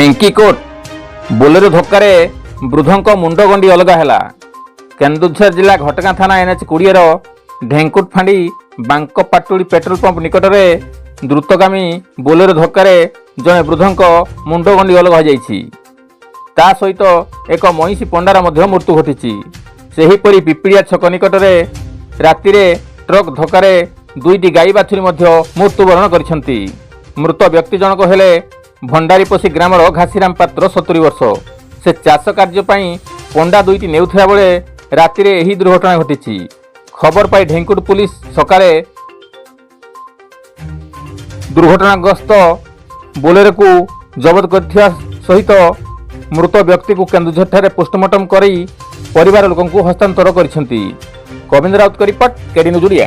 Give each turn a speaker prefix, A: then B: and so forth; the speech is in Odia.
A: ଢେଙ୍କିକୋଟ ବୋଲେରୋ ଧକ୍କାରେ ବୃଦ୍ଧଙ୍କ ମୁଣ୍ଡଗଣ୍ଡି ଅଲଗା ହେଲା। କେନ୍ଦୁଝର ଜିଲ୍ଲା ଘଟଗାଁ ଥାନା NH20 ଢେଙ୍କୁଟ ଫାଣ୍ଡି ବାଙ୍କପାଟୁଳି ପେଟ୍ରୋଲ ପମ୍ପ ନିକଟରେ ଦ୍ରୁତଗାମୀ ବୋଲେରୋ ଧକ୍କାରେ ଜଣେ ବୃଦ୍ଧଙ୍କ ମୁଣ୍ଡଗଣ୍ଡି ଅଲଗା ହୋଇଯାଇଛି। ତା ସହିତ ଏକ ମଇଁଷି ପଣ୍ଡାର ମଧ୍ୟ ମୃତ୍ୟୁ ଘଟିଛି। ସେହିପରି ପିପିଳିଆ ଛକ ନିକଟରେ ରାତିରେ ଟ୍ରକ୍ ଧକ୍କାରେ ଦୁଇଟି ଗାଈ ବାଛୁରୀ ମଧ୍ୟ ମୃତ୍ୟୁବରଣ କରିଛନ୍ତି। ମୃତ ବ୍ୟକ୍ତି ଜଣକ ହେଲେ ଭଣ୍ଡାରୀପୋଷି ଗ୍ରାମର ଘାସିରାମ ପାତ୍ର 70 ବର୍ଷ। ସେ ଚାଷ କାର୍ଯ୍ୟ ପାଇଁ ପଣ୍ଡା ଦୁଇଟି ନେଉଥିବା ବେଳେ ରାତିରେ ଏହି ଦୁର୍ଘଟଣା ଘଟିଛି। ଖବର ପାଇ ଢେଙ୍କୁଟ ପୁଲିସ ସକାଳେ ଦୁର୍ଘଟଣାଗ୍ରସ୍ତ ବୋଲେରୋକୁ ଜବତ କରିଥିବା ସହିତ ମୃତ ବ୍ୟକ୍ତିକୁ କେନ୍ଦୁଝରଠାରେ ପୋଷ୍ଟମର୍ଟମ କରି ପରିବାର ଲୋକଙ୍କୁ ହସ୍ତାନ୍ତର କରିଛନ୍ତି। ଗୋବିନ୍ଦ ରାଉତଙ୍କ ରିପୋର୍ଟ, କେଡି ନ୍ୟୁଜ୍ ଓଡ଼ିଆ।